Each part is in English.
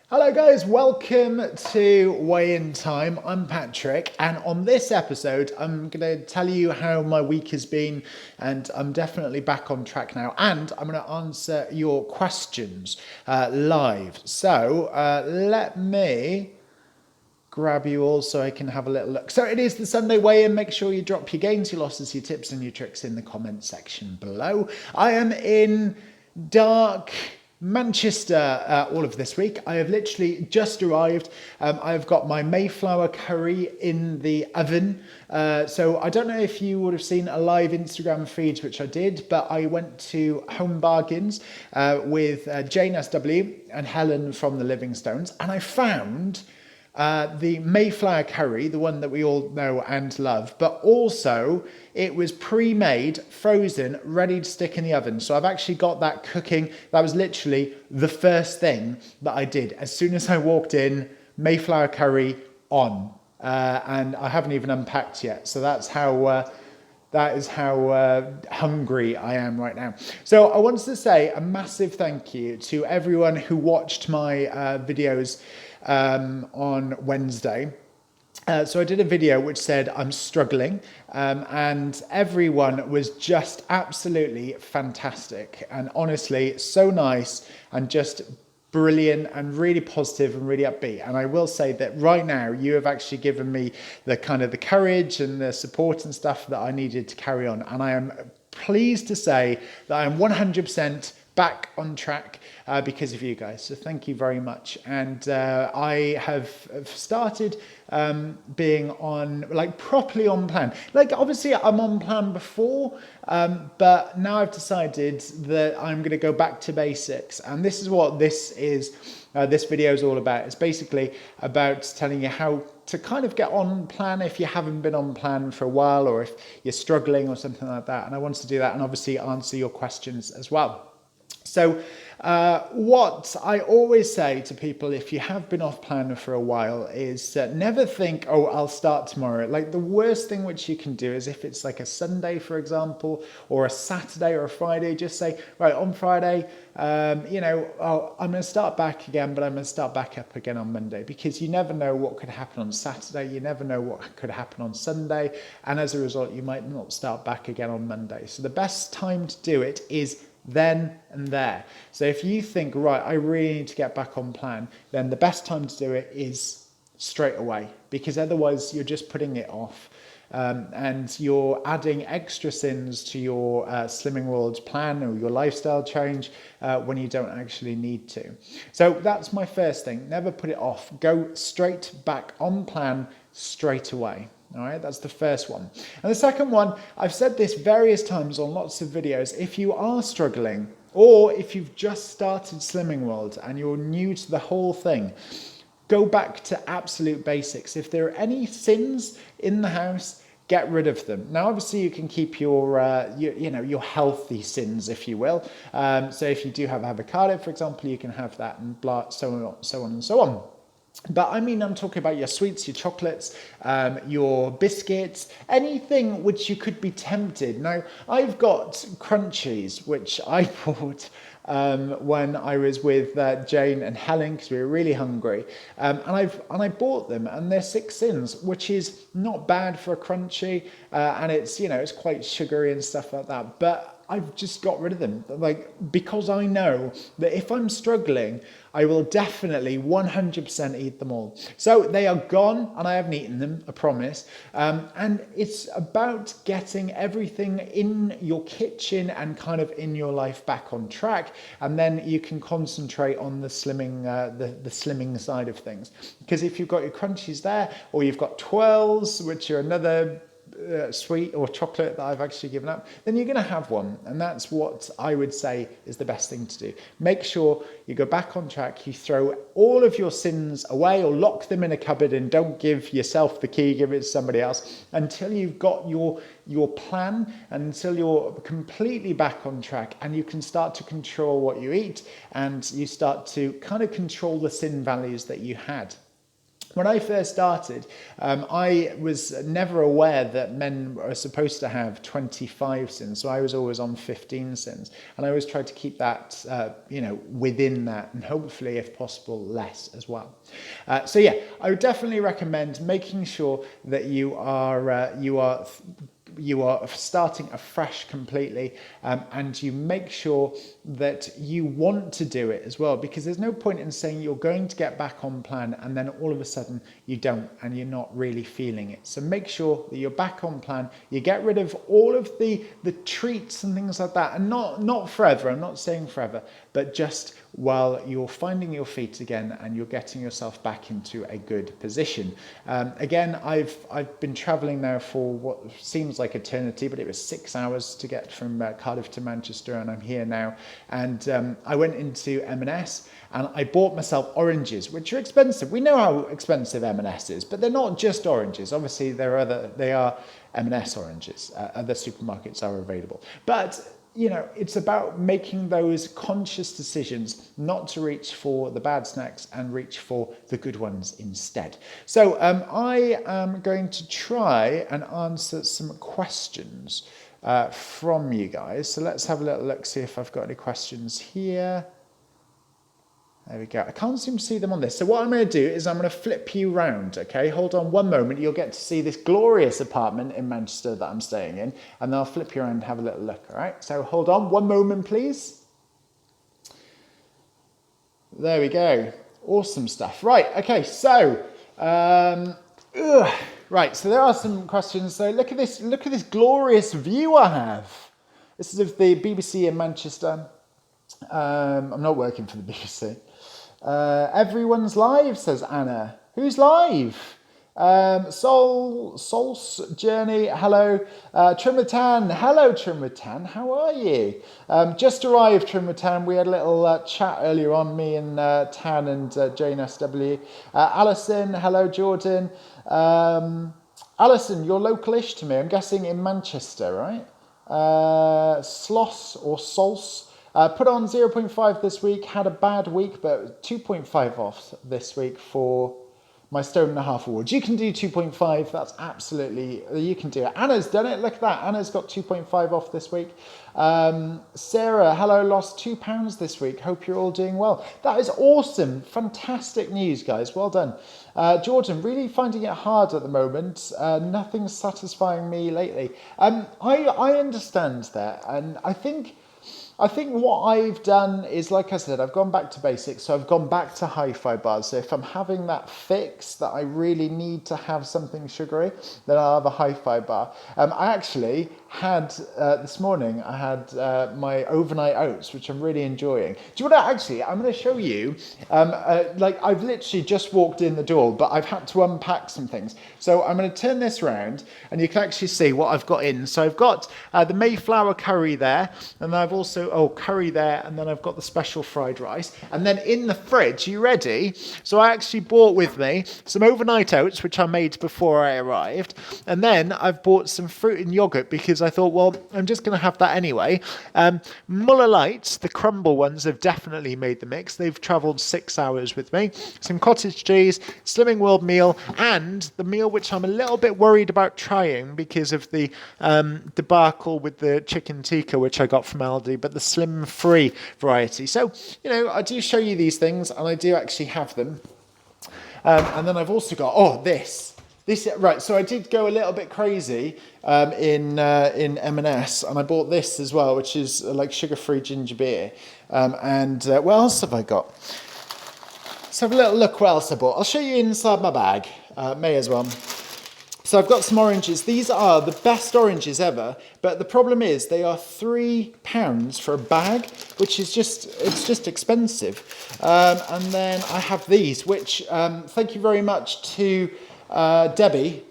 Hello guys, welcome to Weigh-In Time. I'm Patrick, and on this episode I'm going to tell you how my week has been, and I'm definitely back on track now, and I'm going to answer your questions live. So let me grab you all so I can have a little look. So it is the Sunday weigh-in. Make sure you drop your gains, your losses, your tips and your tricks in the comment section below. I am in dark Manchester all of this week. I have literally just arrived. I've got my Mayflower curry in the oven. So I don't know if you would have seen a live Instagram feed, which I did, but I went to Home Bargains with Jane SW and Helen from the Livingstones, and I found the Mayflower curry, the one that we all know and love, but also it was pre-made, frozen, ready to stick in the oven. So I've actually got that cooking. That was literally the first thing that I did. As soon as I walked in, Mayflower curry on. And I haven't even unpacked yet. So that's how... that is how hungry I am right now. So I wanted to say a massive thank you to everyone who watched my videos on Wednesday. So I did a video which said I'm struggling, and everyone was just absolutely fantastic and honestly so nice and just brilliant and really positive and really upbeat. And I will say that right now you have actually given me the kind of the courage and the support and stuff that I needed to carry on, and I am pleased to say that I am 100% back on track because of you guys. So thank you very much. And I have started being on, like, properly on plan. Like, obviously I'm on plan before, but now I've decided that I'm going to go back to basics. And this is what this is. This video is all about. It's basically about telling you how to kind of get on plan if you haven't been on plan for a while, or if you're struggling or something like that. And I wanted to do that and obviously answer your questions as well. So what I always say to people, if you have been off plan for a while, is never think, oh, I'll start tomorrow. Like, the worst thing which you can do is, if it's like a Sunday, for example, or a Saturday or a Friday, just say, right, on Friday, I'm going to start back again, but I'm going to start back up again on Monday, because you never know what could happen on Saturday. You never know what could happen on Sunday. And as a result, you might not start back again on Monday. So the best time to do it is then and there. So if you think, right, I really need to get back on plan, then the best time to do it is straight away, because otherwise you're just putting it off. And you're adding extra sins to your Slimming World plan or your lifestyle change when you don't actually need to. So that's my first thing. Never put it off. Go straight back on plan straight away. All right, that's the first one. And the second one, I've said this various times on lots of videos. If you are struggling, or if you've just started Slimming World and you're new to the whole thing, go back to absolute basics. If there are any sins in the house, get rid of them. Now, obviously, you can keep your healthy sins, if you will. So if you do have avocado, for example, you can have that, and blah, so on and so on. But I mean, I'm talking about your sweets, your chocolates, your biscuits, anything which you could be tempted. Now, I've got crunchies, which I bought when I was with Jane and Helen, because we were really hungry, and I bought them, and they're 6 sins, which is not bad for a crunchy, and it's it's quite sugary and stuff like that. But I've just got rid of them, like, because I know that if I'm struggling, I will definitely 100% eat them all. So they are gone, and I haven't eaten them, I promise. And it's about getting everything in your kitchen and kind of in your life back on track, and then you can concentrate on the slimming, the slimming side of things. Because if you've got your crunchies there, or you've got twirls, which are another sweet or chocolate that I've actually given up, then you're going to have one. And that's what I would say is the best thing to do. Make sure you go back on track, you throw all of your sins away, or lock them in a cupboard, and don't give yourself the key, give it to somebody else, until you've got your plan, and until you're completely back on track, and you can start to control what you eat, and you start to kind of control the sin values that you had. When I first started, I was never aware that men are supposed to have 25 sins. So I was always on 15 sins. And I always tried to keep that, within that, and hopefully, if possible, less as well. So yeah, I would definitely recommend making sure that you are starting afresh completely, and you make sure that you want to do it as well, because there's no point in saying you're going to get back on plan and then all of a sudden you don't and you're not really feeling it. So make sure that you're back on plan, you get rid of all of the treats and things like that, and not forever, I'm not saying forever, but just while you're finding your feet again and you're getting yourself back into a good position. Again, I've been traveling now for what seems like eternity, but it was 6 hours to get from Cardiff to Manchester, and I'm here now. And I went into M&S and I bought myself oranges, which are expensive. We know how expensive M&S is, but they're not just oranges. Obviously, they are M&S oranges. Other supermarkets are available, but it's about making those conscious decisions not to reach for the bad snacks and reach for the good ones instead. So I am going to try and answer some questions from you guys. So let's have a little look, see if I've got any questions here. There we go. I can't seem to see them on this. So what I'm going to do is I'm going to flip you round, okay? Hold on one moment. You'll get to see this glorious apartment in Manchester that I'm staying in, and then I'll flip you around and have a little look, all right? So hold on one moment, please. There we go. Awesome stuff. Right, okay, so, right, so there are some questions. So look at this glorious view I have. This is of the BBC in Manchester. I'm not working for the BBC. Everyone's live, says Anna. Who's live? Soul's Journey, hello. Trimatan, hello Trimatan, how are you? Just arrived, Trimatan. We had a little chat earlier on, me and Tan and Jane SW. Alison, hello Jordan. Alison, you're localish to me. I'm guessing in Manchester, right? Sloss or Sols. Put on 0.5 this week, had a bad week, but 2.5 off this week for my stone and a half awards. You can do 2.5, that's absolutely, you can do it. Anna's done it, look at that. Anna's got 2.5 off this week. Sarah, hello, lost £2 this week. Hope you're all doing well. That is awesome. Fantastic news, guys. Well done. Jordan, really finding it hard at the moment. Nothing's satisfying me lately. I understand that, and I think what I've done is, like I said, I've gone back to basics. So I've gone back to hi-fi bars. So if I'm having that fix that I really need to have something sugary, then I'll have a hi-fi bar. I actually had, this morning, I had my overnight oats, which I'm really enjoying. Do you want to actually, I'm going to show you, I've literally just walked in the door, but I've had to unpack some things. So I'm going to turn this around and you can actually see what I've got in. So I've got the Mayflower curry there, and I've also, curry there, and then I've got the special fried rice. And then in the fridge, you ready? So I actually bought with me some overnight oats, which I made before I arrived. And then I've bought some fruit and yogurt because I thought, well, I'm just going to have that anyway. Muller Lights, the crumble ones, have definitely made the mix. They've travelled 6 hours with me. Some cottage cheese, Slimming World meal, and the meal which I'm a little bit worried about trying because of the debacle with the chicken tikka, which I got from Aldi, but the Slim Free variety. So, I do show you these things, and I do actually have them. And then I've also got, this, right, so I did go a little bit crazy in M&S, and I bought this as well, which is like sugar-free ginger beer. And what else have I got? Let's have a little look what else I bought. I'll show you inside my bag, may as well. So I've got some oranges. These are the best oranges ever, but the problem is they are £3 for a bag, which is just expensive. And then I have these, which thank you very much to Debbie,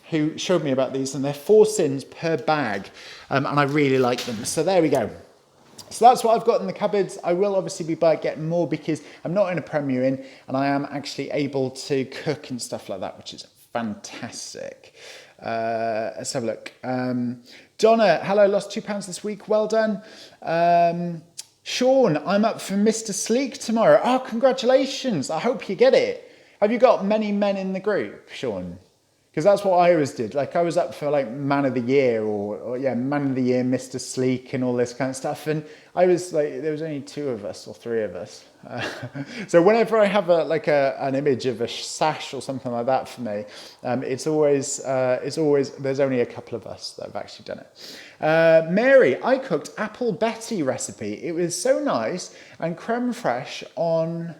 who showed me about these, and they're 4 cents per bag, and I really like them. So there we go. So that's what I've got in the cupboards. I will obviously be getting more because I'm not in a Premier Inn, and I am actually able to cook and stuff like that, which is fantastic. Let's have a look. Donna, hello, lost £2 this week. Well done. Sean, I'm up for Mr. Sleek tomorrow. Oh, congratulations. I hope you get it. Have you got many men in the group, Sean? Because that's what I always did. Like I was up for like Man of the Year or Man of the Year, Mr. Sleek and all this kind of stuff. And I was like, there was only 2 of us or 3 of us. So whenever I have an image of a sash or something like that for me, it's always, there's only a couple of us that have actually done it. Mary, I cooked Apple Betty recipe. It was so nice and creme fraiche on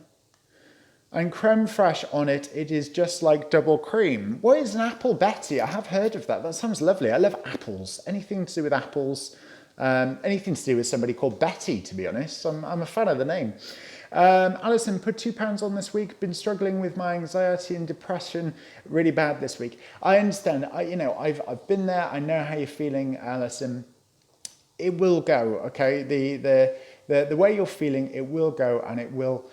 it, it is just like double cream. What is an Apple Betty? I have heard of that. That sounds lovely. I love apples. Anything to do with apples, anything to do with somebody called Betty, to be honest. I'm a fan of the name. Alison, put £2 on this week. Been struggling with my anxiety and depression really bad this week. I understand. I've been there. I know how you're feeling, Alison. It will go, okay? The way you're feeling, it will go, and it will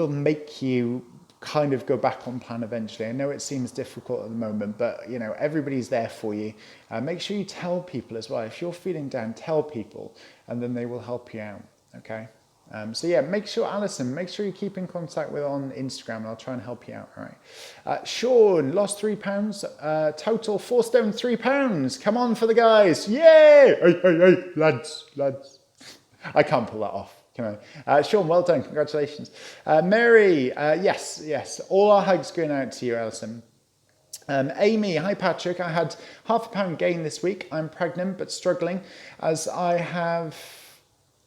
make you kind of go back on plan eventually. I know it seems difficult at the moment, but everybody's there for you. Make sure you tell people as well. If you're feeling down, tell people, and then they will help you out, okay? So yeah, make sure you keep in contact with on Instagram, and I'll try and help you out. All right. Sean lost £3, total 4 stone, £3. Come on for the guys. Yay! Hey, lads. I can't pull that off. Come on. Sean, well done. Congratulations. Mary, yes. All our hugs going out to you, Alison. Amy, hi Patrick. I had £0.5 pound gain this week. I'm pregnant but struggling as I have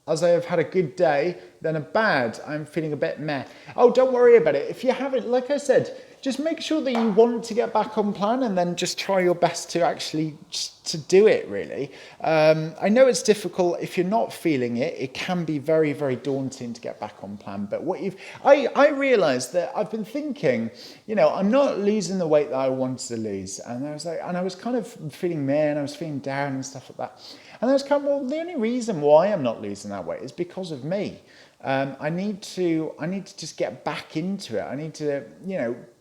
had a good day, then a bad. I'm feeling a bit meh. Oh, don't worry about it. If you haven't, like I said, just make sure that you want to get back on plan, and then just try your best to actually to do it, really. I know it's difficult. If you're not feeling it, it can be very, very daunting to get back on plan. But I realised that I've been thinking, I'm not losing the weight that I wanted to lose. And I was kind of feeling meh, and I was feeling down and stuff like that. And I was kind of, well, the only reason why I'm not losing that weight is because of me. I need to just get back into it. I need to,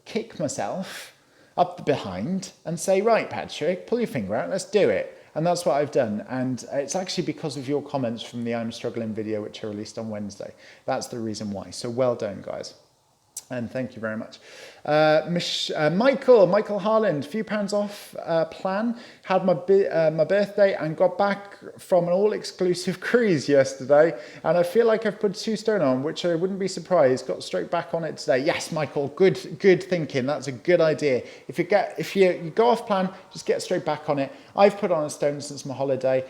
kick myself up the behind and say, right, Patrick, pull your finger out, let's do it. And that's what I've done. And it's actually because of your comments from the I'm Struggling video, which I released on Wednesday. That's the reason why. So well done, guys. And thank you very much. Michael Harland, few pounds off plan. Had my birthday and got back from an all-exclusive cruise yesterday. And I feel like I've put 2 stone on, which I wouldn't be surprised. Got straight back on it today. Yes, Michael, good thinking. That's a good idea. If you go off plan, just get straight back on it. I've put on a stone since my holiday.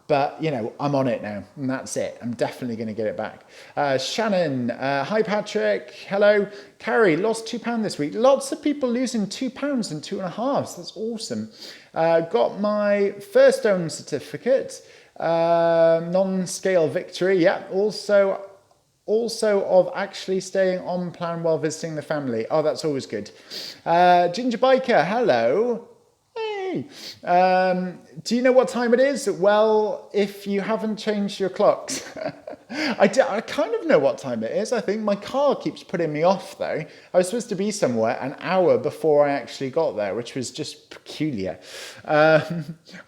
But, I'm on it now, and that's it. I'm definitely going to get it back. Shannon, hi, Patrick. Hello. Carrie, lost £2 this week. Lots of people losing £2 and 2.5. That's awesome. Got my first stone certificate, non-scale victory. Yeah, also of actually staying on plan while visiting the family. Oh, that's always good. Ginger Biker, hello. Do you know what time it is? Well, if you haven't changed your clocks. I kind of know what time it is. I think my car keeps putting me off, though. I was supposed to be somewhere an hour before I actually got there, which was just peculiar. I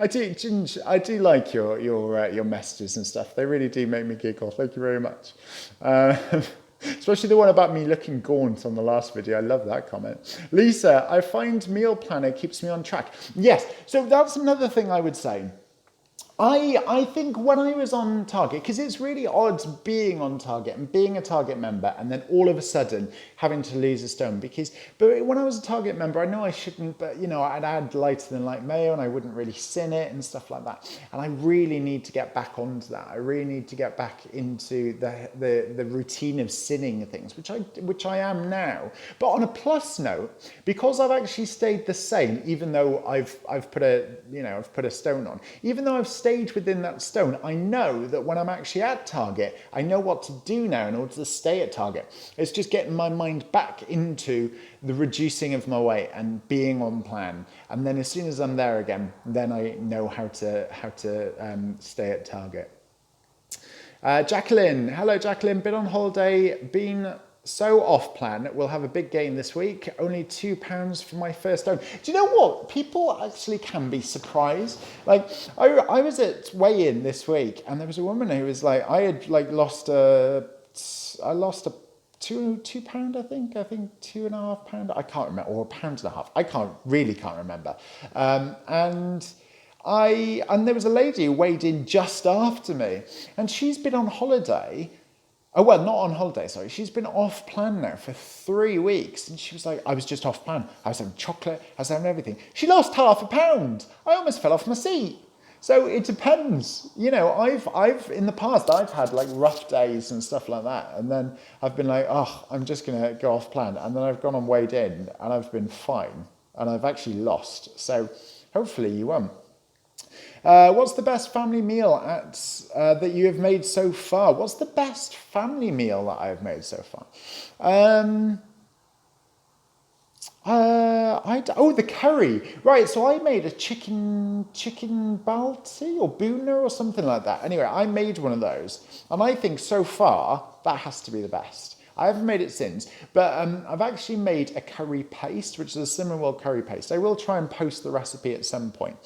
do like your messages and stuff. They really do make me giggle. Thank you very much. Especially the one about me looking gaunt on the last video. I love that comment. Lisa, I find meal planner keeps me on track. Yes, so that's another thing I would say. I think when I was on Target, because it's really odd being on Target and being a Target member and then all of a sudden having to lose a stone, but when I was a Target member, I know I shouldn't, but I'd add lighter than light mayo and I wouldn't really sin it and stuff like that. And I really need to get back onto that. I really need to get back into the routine of sinning things, which I am now. But on a plus note, because I've actually stayed the same, even though I've put a stone on, even though I've stayed within that stone, I know that when I'm actually at Target, I know what to do now in order to stay at Target. It's just getting my mind back into the reducing of my weight and being on plan. And then as soon as I'm there again, then I know how to stay at Target. Jacqueline, hello Jacqueline, been on holiday, been so off plan. We'll have a big gain this week. Only £2 for my first stone. Do you know what? People actually can be surprised. Like I was at weigh-in this week, and there was a woman who was like, I lost a £2, I think £2.5. I can't remember, or £1.5. I can't remember. And there was a lady who weighed in just after me, and she's been on holiday. Oh, well, not on holiday, sorry. She's been off plan now for 3 weeks. And she was like, I was just off plan. I was having chocolate. I was having everything. She lost £0.5. I almost fell off my seat. So it depends. You know, I've in the past, I've had like rough days and stuff like that. And then I've been like, oh, I'm just going to go off plan. And then I've gone and weighed in and I've been fine. And I've actually lost. So hopefully you won't. What's the best family meal that you have made so far? What's the best family meal that I've made so far? The curry. Right, so I made a chicken balti or boona or something like that. Anyway, I made one of those. And I think so far, that has to be the best. I haven't made it since, but I've actually made a curry paste, which is a cinnamon roll curry paste. I will try and post the recipe at some point,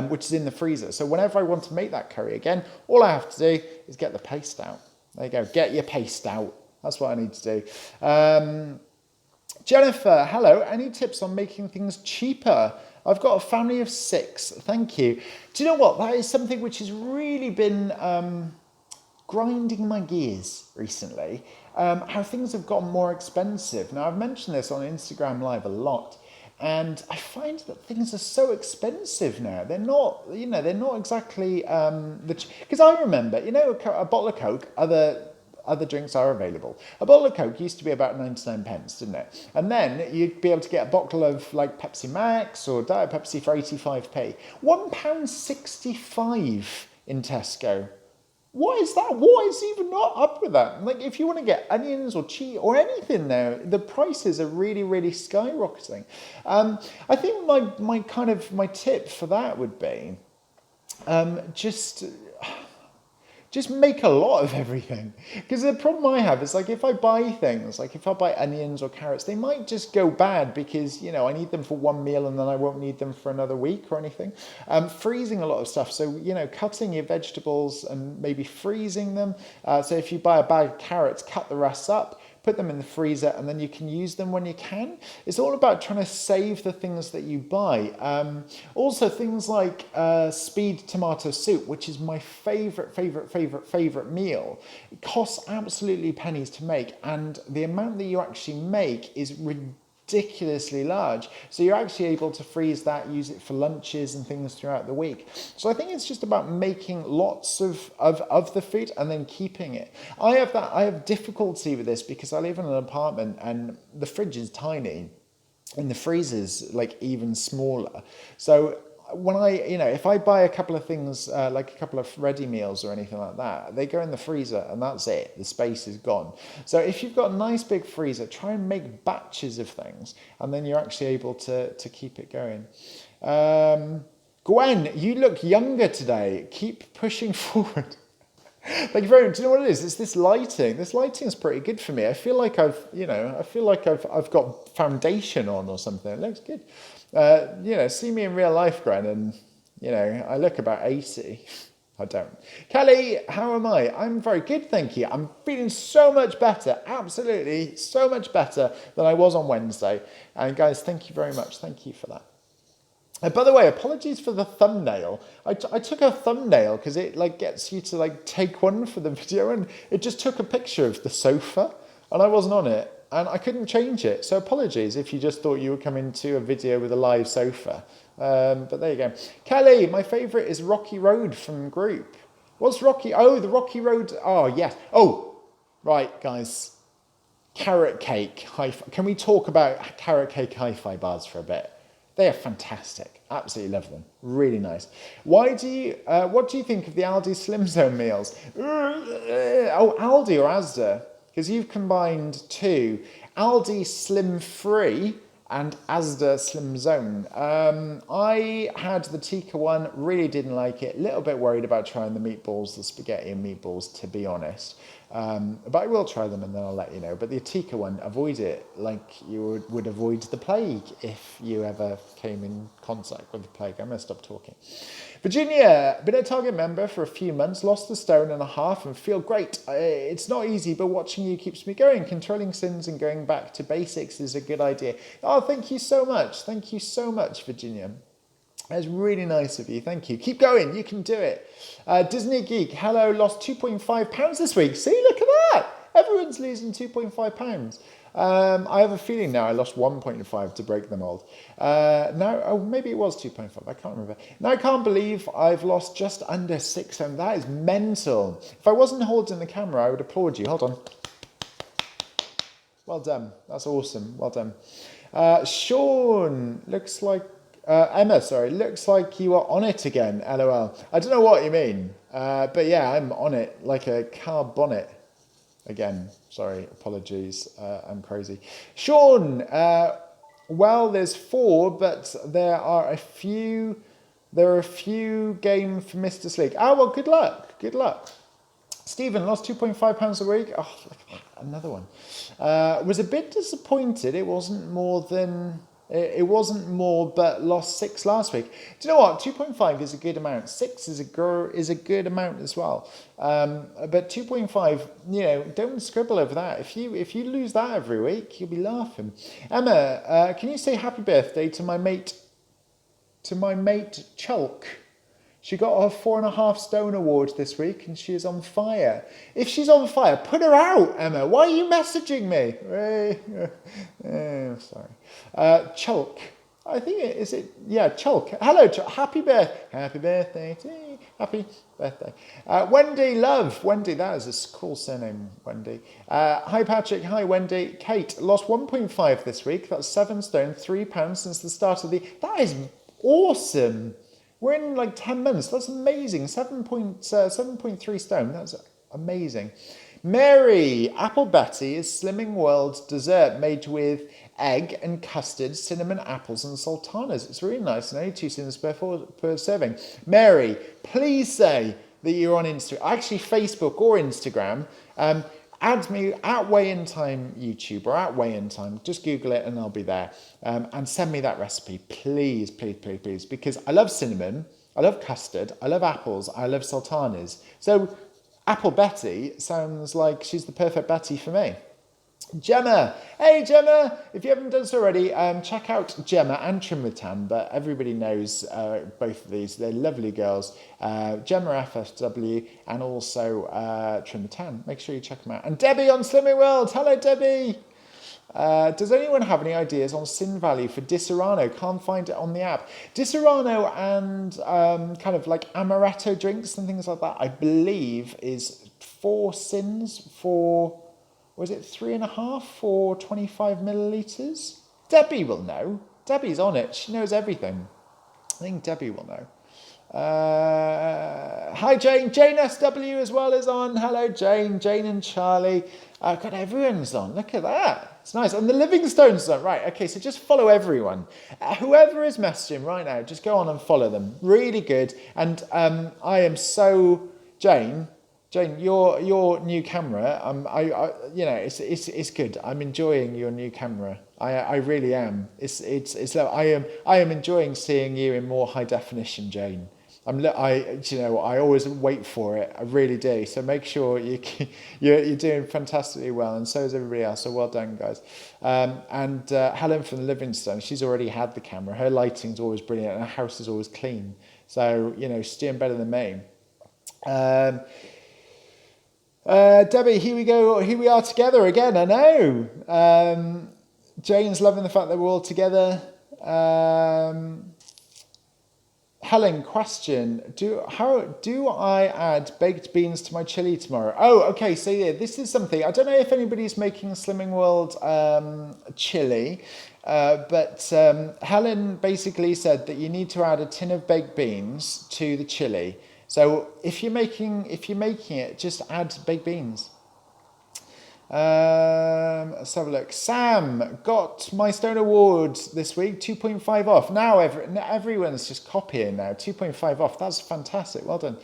which is in the freezer. So whenever I want to make that curry again, all I have to do is get the paste out. There you go, get your paste out. That's what I need to do. Jennifer, hello. Any tips on making things cheaper? I've got a family of 6. Thank you. Do you know what? That is something which has really been grinding my gears recently. How things have gotten more expensive. Now, I've mentioned this on Instagram Live a lot, and I find that things are so expensive now. They're not exactly because I remember, a bottle of Coke, other drinks are available. A bottle of Coke used to be about 99 pence, didn't it? And then you'd be able to get a bottle of like Pepsi Max or Diet Pepsi for 85p. £1.65 in Tesco. What is that? What is even not up with that? Like, if you want to get onions or cheese or anything there, the prices are really, really skyrocketing. I think my tip for that would be just make a lot of everything. Because the problem I have is, like, if I buy things, like if I buy onions or carrots, they might just go bad because, I need them for one meal and then I won't need them for another week or anything. Freezing a lot of stuff. So, cutting your vegetables and maybe freezing them. So if you buy a bag of carrots, cut the rest up, put them in the freezer, and then you can use them when you can. It's all about trying to save the things that you buy. Also, things like speed tomato soup, which is my favorite meal. It costs absolutely pennies to make, and the amount that you actually make is ridiculously large. So you're actually able to freeze that, use it for lunches and things throughout the week. So I think it's just about making lots of the food and then keeping it. I have difficulty with this because I live in an apartment and the fridge is tiny and the freezer's like even smaller. So when if I buy a couple of things, like a couple of ready meals or anything like that, they go in the freezer and that's it. The space is gone. So if you've got a nice big freezer, try and make batches of things, and then you're actually able to keep it going. Gwen, you look younger today. Keep pushing forward. Thank you very much. Do you know what it is? It's this lighting. This lighting is pretty good for me. I feel like I've got foundation on or something. It looks good. See me in real life, Gren, and I look about 80. I don't. Kelly, how am I? I'm very good, thank you. I'm feeling so much better, absolutely so much better than I was on Wednesday. And guys, thank you very much. Thank you for that. By the way, apologies for the thumbnail. I took a thumbnail because it gets you to take one for the video, and it just took a picture of the sofa, and I wasn't on it, and I couldn't change it. So apologies if you just thought you were coming to a video with a live sofa. But there you go. Kelly, my favourite is Rocky Road from Group. What's Rocky? Oh, the Rocky Road. Oh, yes. Oh, right, guys. Carrot cake. Can we talk about carrot cake hi-fi bars for a bit? They are fantastic. Absolutely love them. Really nice. What do you think of the Aldi Slim Zone meals? Aldi or Asda? Because you've combined two. Aldi Slim Free and Asda Slim Zone. I had the tikka one, really didn't like it. A little bit worried about trying the spaghetti and meatballs, to be honest. But I will try them and then I'll let you know. But the tikka one, avoid it like you would avoid the plague if you ever came in contact with the plague. I'm going to stop talking. Virginia, been a Target member for a few months, lost a stone and a half and feel great. It's not easy, but watching you keeps me going. Controlling sins and going back to basics is a good idea. Oh, thank you so much. Thank you so much, Virginia. That's really nice of you. Thank you. Keep going. You can do it. Disney Geek, hello, lost 2.5 pounds this week. See, look at that. Everyone's losing 2.5 pounds. I have a feeling now I lost 1.5 to break the mold. Now, oh, maybe it was 2.5. I can't remember. Now I can't believe I've lost just under 6 pounds. That is mental. If I wasn't holding the camera, I would applaud you. Hold on. Well done. That's awesome. Well done. Sean, looks like... Emma, sorry, looks like you are on it again, LOL. I don't know what you mean, but yeah, I'm on it like a car bonnet again. Sorry, apologies, I'm crazy. Sean, well, there's 4, but there are a few game for Mr. Sleek. Oh, well, good luck. Stephen, lost 2.5 pounds a week. Oh, another one. Was a bit disappointed. It wasn't more, but lost 6 last week. Do you know what? 2.5 is a good amount. 6 is a good amount as well. But 2.5, don't scribble over that. If you lose that every week, you'll be laughing. Emma, can you say happy birthday to my mate Chulk? She got her 4.5 stone award this week and she is on fire. If she's on fire, put her out, Emma. Why are you messaging me? Sorry. Chulk. I think Chulk. Hello, Chulk. Happy birthday to you. Happy birthday. Wendy, love. Wendy, that is a cool surname, Wendy. Hi, Patrick. Hi, Wendy. Kate, lost 1.5 this week. That's 7 stone, £3 since the start of the... That is awesome. We're in like 10 months. That's amazing. 7.3 stone. That's amazing. Mary, Apple Betty is Slimming World dessert made with egg and custard, cinnamon, apples and sultanas. It's really nice and only 2 cents per serving. Mary, please say that you're on Instagram, actually Facebook or Instagram. Add me at Weigh In Time YouTube or at Weigh In Time. Just Google it and I'll be there. And send me that recipe, please, because I love cinnamon, I love custard, I love apples, I love sultanas. So Apple Betty sounds like she's the perfect Betty for me. Gemma, hey Gemma, if you haven't done so already, check out Gemma and Trim with Tan, but everybody knows both of these. They're lovely girls, Gemma FFW and also Trim with Tan. Make sure you check them out. And Debbie on Slimming World, hello Debbie. Does anyone have any ideas on sin value for Disaronno? Can't find it on the app. Disaronno and kind of like amaretto drinks and things like that, I believe is 4 sins for... Was it 3.5 for 25 millilitres? Debbie will know. Debbie's on it. She knows everything. I think Debbie will know. Hi, Jane. Jane SW as well is on. Hello, Jane. Jane and Charlie. God, everyone's on. Look at that. It's nice. And the Livingstone's on. Right, okay, so just follow everyone. Whoever is messaging right now, just go on and follow them. Really good. And I am so... Jane, your new camera, it's good. I'm enjoying your new camera. I really am. I am enjoying seeing you in more high definition, Jane. I always wait for it. I really do. So make sure you're doing fantastically well, and so is everybody else. So well done, guys. And Helen from the Livingstone, she's already had the camera. Her lighting's always brilliant, and her house is always clean. So she's doing better than me. Debbie, here we go. Here we are together again. I know. Jane's loving the fact that we're all together. Helen, question: Do I add baked beans to my chili tomorrow? Oh, okay. So yeah, this is something. I don't know if anybody's making Slimming World chili, but Helen basically said that you need to add a tin of baked beans to the chili. So if you're making it, just add baked beans. Let's have a look. Sam got my Stone Award this week, 2.5 off. Now everyone's just copying now. 2.5 off. That's fantastic. Well done.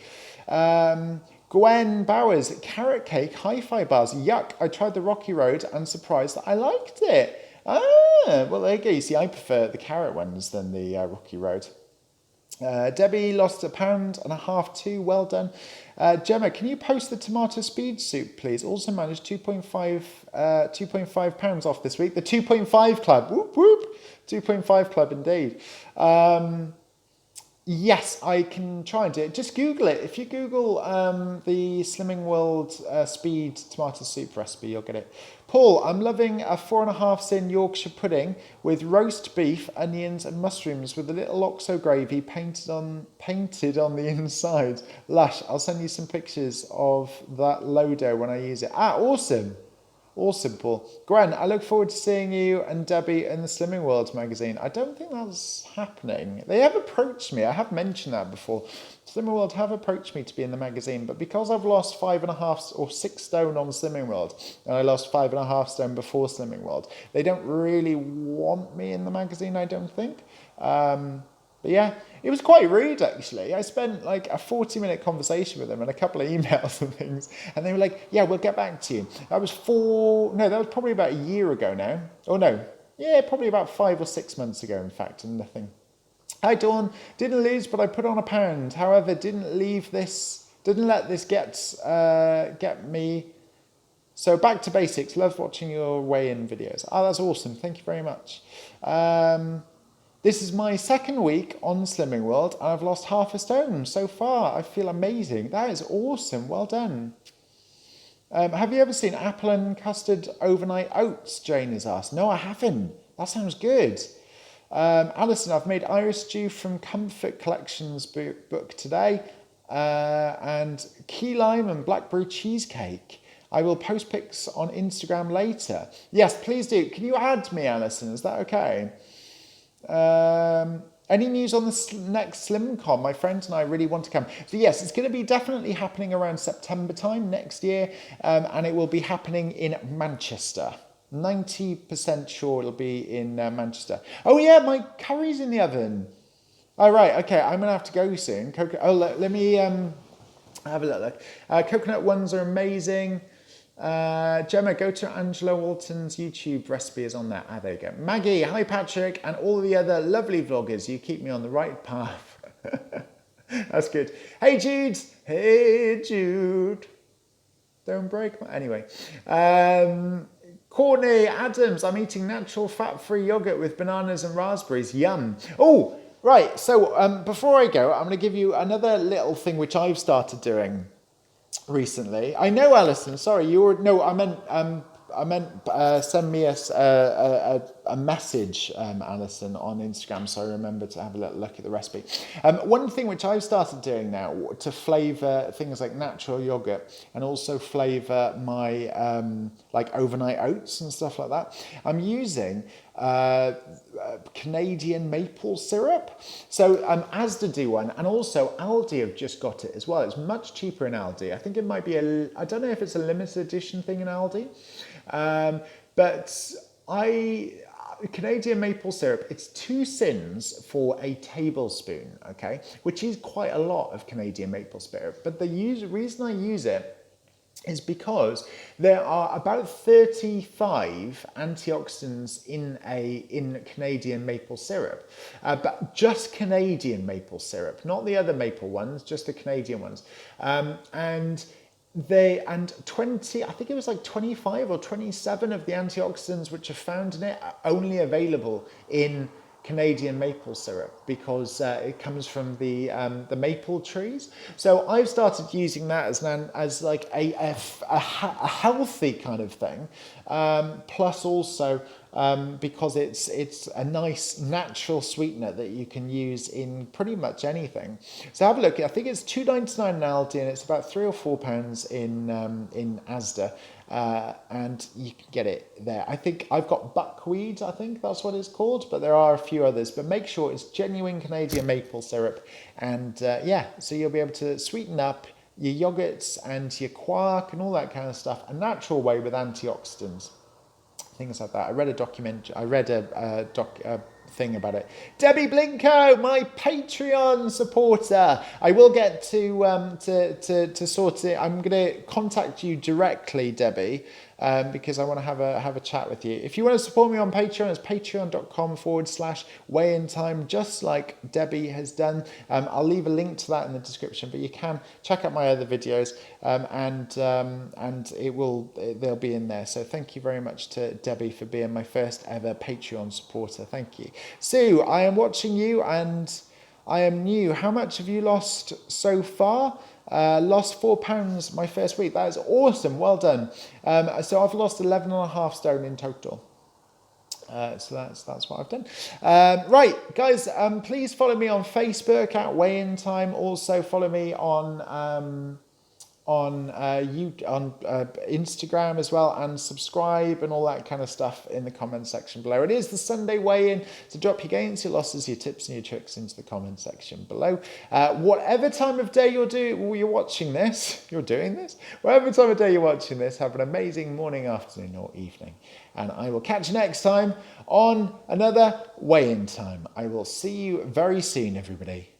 Gwen Bowers, carrot cake, hi-fi bars. Yuck. I tried the Rocky Road and surprised that I liked it. Well, there you go. You see, I prefer the carrot ones than the Rocky Road. Debbie lost £1.50 too. Well done. Gemma, can you post the tomato speed soup, please? Also managed 2.5 pounds off this week. The 2.5 club. Whoop, whoop. 2.5 club indeed. Yes, I can try and do it. Just Google it. If you Google the Slimming World speed tomato soup recipe, you'll get it. Paul, I'm loving a 4.5 sin Yorkshire pudding with roast beef, onions and mushrooms with a little oxo gravy painted on the inside. Lush, I'll send you some pictures of that Lodo when I use it. Awesome. Awesome, Paul. Gwen, I look forward to seeing you and Debbie in the Slimming World magazine. I don't think that's happening. They have approached me. I have mentioned that before. Slimming World have approached me to be in the magazine, but because I've lost 5.5 or 6 stone on Slimming World, and I lost 5.5 stone before Slimming World, they don't really want me in the magazine, I don't think. But yeah, it was quite rude actually. I spent like a 40-minute conversation with them and a couple of emails and things, and they were like, yeah, we'll get back to you. That was probably about a year ago now. Oh no, yeah, probably about 5 or 6 months ago in fact, and nothing. Hi Dawn, didn't lose but I put on £1. However, didn't let this get me. So back to basics. Love watching your weigh-in videos. That's awesome. Thank you very much. This is my second week on Slimming World. I've lost 0.5 stone so far. I feel amazing. That is awesome. Well done. Have you ever seen apple and custard overnight oats? Jane has asked. No, I haven't. That sounds good. Alison, I've made Irish stew from Comfort Collections book today. And key lime and blackberry cheesecake. I will post pics on Instagram later. Yes, please do. Can you add me, Alison? Is that okay? Any news on the next SlimCon? My friends and I really want to come. So yes, it's going to be definitely happening around September time next year, and it will be happening in Manchester. 90% sure it'll be in Manchester. Oh yeah, my curry's in the oven. Oh right, okay, I'm going to have to go soon. Let me have a look. Coconut ones are amazing. Gemma, go to Angela Walton's YouTube recipe is on there. There you go. Maggie, hi Patrick, and all the other lovely vloggers. You keep me on the right path. That's good. Hey Jude. Hey Jude. Don't break my... Anyway. Courtney Adams, I'm eating natural fat-free yogurt with bananas and raspberries. Yum. Oh, right. So before I go, I'm going to give you another little thing which I've started doing recently. I know, Alison, sorry, I meant send me a message, Alison, on Instagram, so I remember to have a little look at the recipe. One thing which I've started doing now to flavour things like natural yogurt and also flavour my like overnight oats and stuff like that, I'm using Canadian maple syrup. So Asda do one, and also Aldi have just got it as well. It's much cheaper in Aldi. I think it might be I don't know if it's a limited edition thing in Aldi, but Canadian maple syrup, it's 2 sins for a tablespoon, okay, which is quite a lot of Canadian maple syrup. But the reason I use it is because there are about 35 antioxidants in Canadian maple syrup, but just Canadian maple syrup, not the other maple ones, just the Canadian ones, and 20, I think it was like 25 or 27 of the antioxidants which are found in it are only available in Canadian maple syrup because it comes from the maple trees. So I've started using that as like a healthy kind of thing, plus also because it's a nice natural sweetener that you can use in pretty much anything. So have a look. I think it's £2.99 in Aldi and it's about £3 or £4 in Asda. And you can get it there. I think I've got buckwheat, I think that's what it's called, but there are a few others. But make sure it's genuine Canadian maple syrup. And yeah, so you'll be able to sweeten up your yogurts and your quark and all that kind of stuff a natural way with antioxidants. Things like that. I read a thing about it. Debbie Blinko, my Patreon supporter. I will get to sort it. I'm going to contact you directly, Debbie, because I want to have a chat with you. If you want to support me on Patreon, it's patreon.com/weigh-in time, just like Debbie has done. I'll leave a link to that in the description, but you can check out my other videos, and they'll be in there. So thank you very much to Debbie for being my first ever Patreon supporter. Thank you. Sue, I am watching you and I am new. How much have you lost so far? Lost £4 my first week. That is awesome. Well done. So I've lost 11.5 stone in total. So that's what I've done. Right, guys, please follow me on Facebook at Weigh In Time. Also follow me on Instagram as well, and subscribe and all that kind of stuff in the comment section below. It is the Sunday weigh-in, so drop your gains, your losses, your tips and your tricks into the comment section below. Whatever time of day you're watching this, whatever time of day you're watching this, have an amazing morning, afternoon or evening, and I will catch you next time on another weigh-in time. I will see you very soon, everybody.